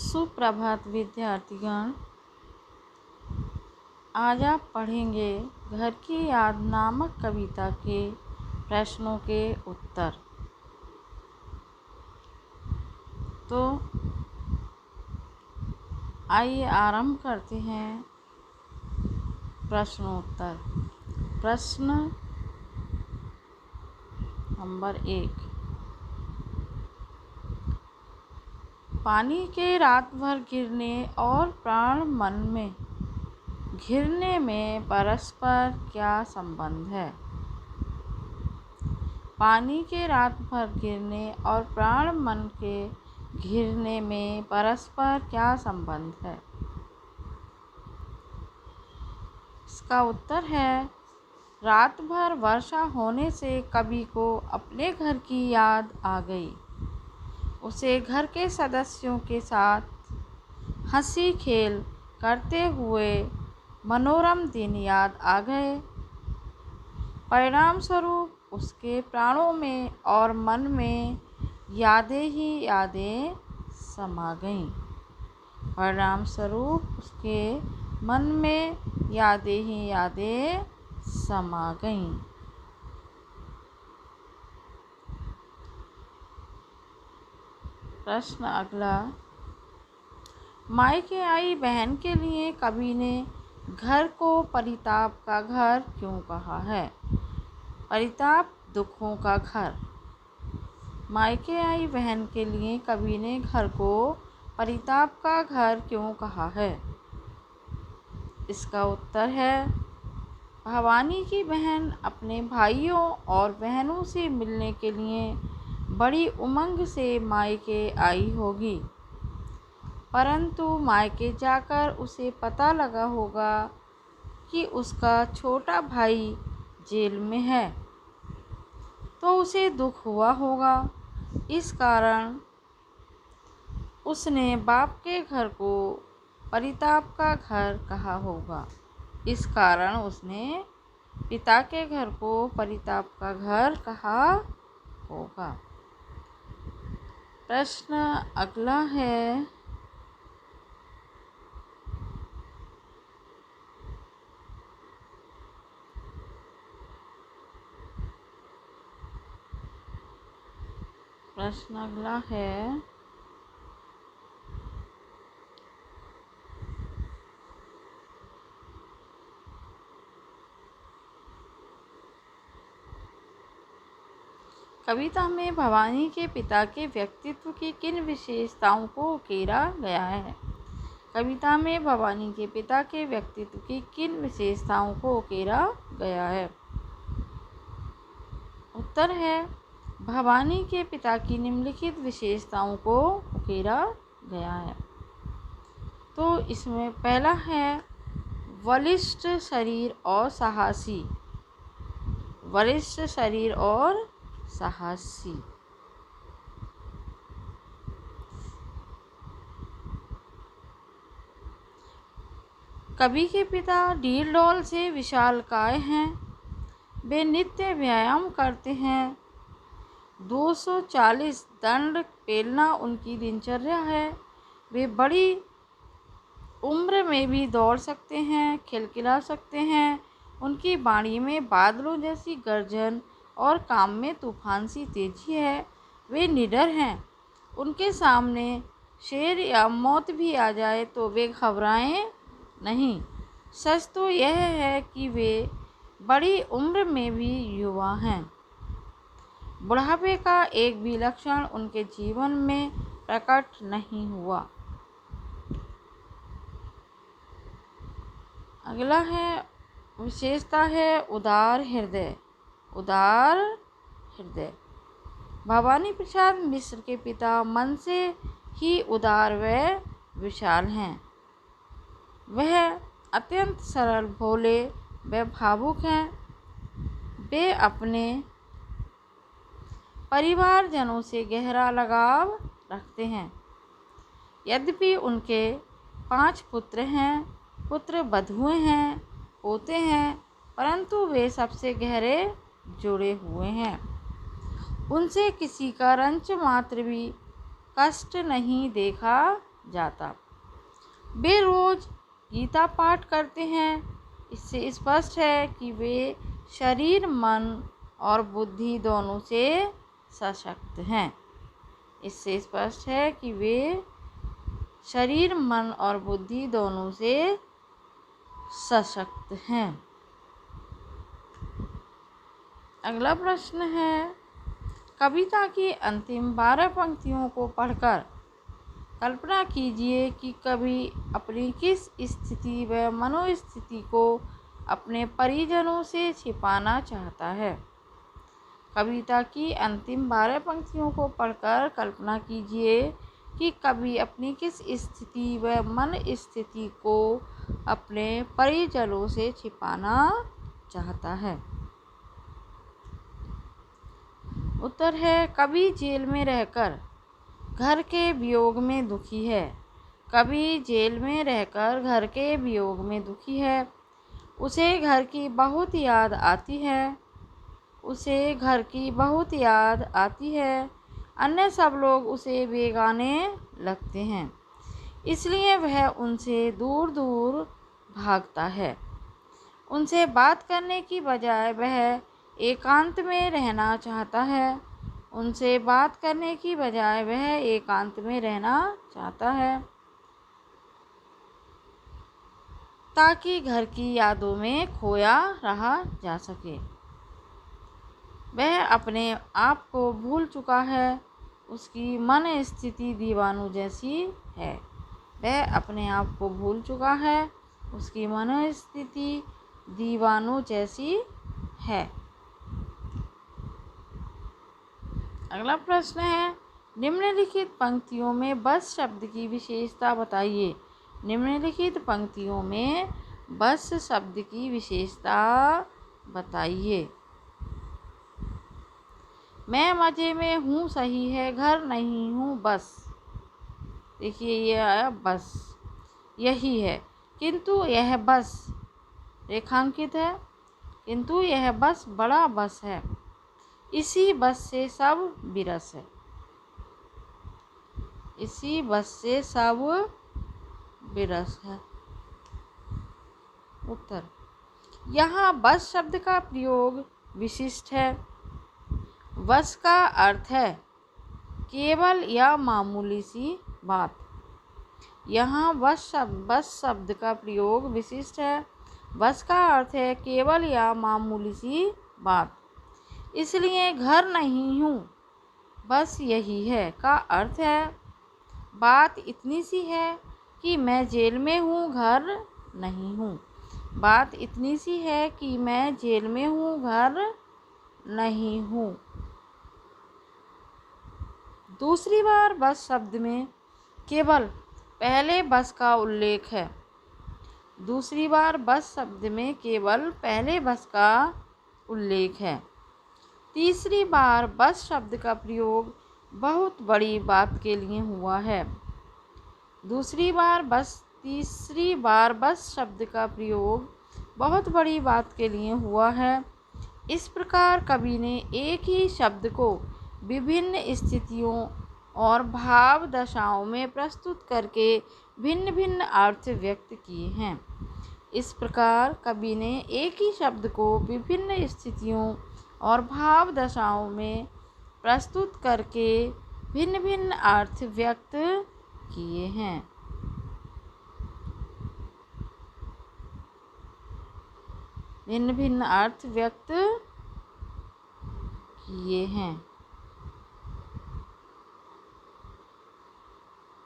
सुप्रभात विद्यार्थीगण। आज आप पढ़ेंगे घर की याद नामक कविता के प्रश्नों के उत्तर। तो आइए आरंभ करते हैं प्रश्नोत्तर। प्रश्न नंबर 1। पानी के रात भर गिरने और प्राण मन में घिरने में परस्पर क्या संबंध है? पानी के रात भर गिरने और प्राण मन के घिरने में परस्पर क्या संबंध है? इसका उत्तर है, रात भर वर्षा होने से कवि को अपने घर की याद आ गई। उसे घर के सदस्यों के साथ हंसी खेल करते हुए मनोरम दिन याद आ गए। परिणाम स्वरूप उसके प्राणों में और मन में यादें ही यादें समा गईं। परिणाम स्वरूप उसके मन में यादें ही यादें समा गईं। प्रश्न अगला। मायके आई बहन के लिए कवि ने घर को परिताप का घर क्यों कहा है? परिताप दुखों का घर। मायके आई बहन के लिए कवि ने घर को परिताप का घर क्यों कहा है? इसका उत्तर है, भवानी की बहन अपने भाइयों और बहनों से मिलने के लिए बड़ी उमंग से मायके आई होगी, परंतु मायके जाकर उसे पता लगा होगा कि उसका छोटा भाई जेल में है, तो उसे दुख हुआ होगा। इस कारण उसने बाप के घर को परिताप का घर कहा होगा। इस कारण उसने पिता के घर को परिताप का घर कहा होगा। प्रश्न अगला है, कविता में भवानी के पिता के व्यक्तित्व की किन विशेषताओं को उकेरा गया है? कविता में भवानी के पिता के व्यक्तित्व की किन विशेषताओं को उकेरा गया है? उत्तर है, भवानी के पिता की निम्नलिखित विशेषताओं को उकेरा गया है। तो इसमें पहला है बलिष्ठ शरीर और साहसी। बलिष्ठ शरीर और साहसी। कवि के पिता ढील ढोल से विशालकाय हैं। वे नित्य व्यायाम करते हैं। 240 दंड पेलना उनकी दिनचर्या है। वे बड़ी उम्र में भी दौड़ सकते हैं, खिलखिला सकते हैं। उनकी वाणी में बादलों जैसी गर्जन और काम में तूफान सी तेजी है। वे निडर हैं। उनके सामने शेर या मौत भी आ जाए तो वे घबराएं नहीं। सच तो यह है कि वे बड़ी उम्र में भी युवा हैं। बुढ़ापे का एक भी लक्षण उनके जीवन में प्रकट नहीं हुआ। अगला है विशेषता है उदार हृदय। उदार हृदय। भवानी प्रसाद मिश्र के पिता मन से ही उदार व विशाल हैं। वह अत्यंत सरल, भोले व भावुक हैं। वे अपने परिवारजनों से गहरा लगाव रखते हैं। यद्यपि उनके 5 पुत्र हैं, पुत्र बधुएं हैं, पोते हैं, परंतु वे सबसे गहरे जुड़े हुए हैं। उनसे किसी का रंच मात्र भी कष्ट नहीं देखा जाता। वे रोज गीता पाठ करते हैं। इससे स्पष्ट है कि वे शरीर, मन और बुद्धि दोनों से सशक्त हैं। इससे स्पष्ट है कि वे शरीर, मन और बुद्धि दोनों से सशक्त हैं। अगला प्रश्न है, कविता की अंतिम 12 पंक्तियों को पढ़कर कल्पना कीजिए कि कवि अपनी किस स्थिति व मनोस्थिति को अपने परिजनों से छिपाना चाहता है। कविता की अंतिम 12 पंक्तियों को पढ़कर कल्पना कीजिए कि कवि अपनी किस स्थिति व मन स्थिति को अपने परिजनों से छिपाना चाहता है। उत्तर है, कवि जेल में रहकर घर के वियोग में दुखी है। कवि जेल में रहकर घर के वियोग में दुखी है। उसे घर की बहुत याद आती है। उसे घर की बहुत याद आती है। अन्य सब लोग उसे बेगाने लगते हैं, इसलिए वह उनसे दूर दूर भागता है। उनसे बात करने की बजाय वह एकांत में रहना चाहता है। उनसे बात करने की बजाय वह एकांत में रहना चाहता है, ताकि घर की यादों में खोया रहा जा सके। वह अपने आप को भूल चुका है। उसकी मन स्थिति दीवानों जैसी है। वह अपने आप को भूल चुका है। उसकी मन स्थिति दीवानों जैसी है। अगला प्रश्न है, निम्नलिखित पंक्तियों में बस शब्द की विशेषता बताइए। निम्नलिखित पंक्तियों में बस शब्द की विशेषता बताइए। मैं मज़े में हूँ सही है, घर नहीं हूँ बस। देखिए ये आया बस, यही है। किंतु यह बस रेखांकित है। किंतु यह बस बड़ा बस है। इसी बस से सब विरस है। इसी बस से सब विरस है। उत्तर, यहाँ बस शब्द का प्रयोग विशिष्ट है। बस का अर्थ है केवल या मामूली सी बात। यहाँ बस शब्द का प्रयोग विशिष्ट है। बस का अर्थ है केवल या मामूली सी बात। इसलिए घर नहीं हूँ बस यही है का अर्थ है बात इतनी सी है कि मैं जेल में हूँ, घर नहीं हूँ। बात इतनी सी है कि मैं जेल में हूँ, घर नहीं हूँ। दूसरी बार बस शब्द में केवल पहले बस का उल्लेख है। दूसरी बार बस शब्द में केवल पहले बस का उल्लेख है। तीसरी बार बस शब्द का प्रयोग बहुत बड़ी बात के लिए हुआ है। तीसरी बार बस शब्द का प्रयोग बहुत बड़ी बात के लिए हुआ है। इस प्रकार कवि ने एक ही शब्द को विभिन्न स्थितियों और भाव दशाओं में प्रस्तुत करके भिन्न भिन्न अर्थ व्यक्त किए हैं। इस प्रकार कवि ने एक ही शब्द को विभिन्न स्थितियों और भाव दशाओं में प्रस्तुत करके भिन्न भिन्न अर्थ व्यक्त किए हैं। भिन्न भिन्न अर्थ व्यक्त किए हैं।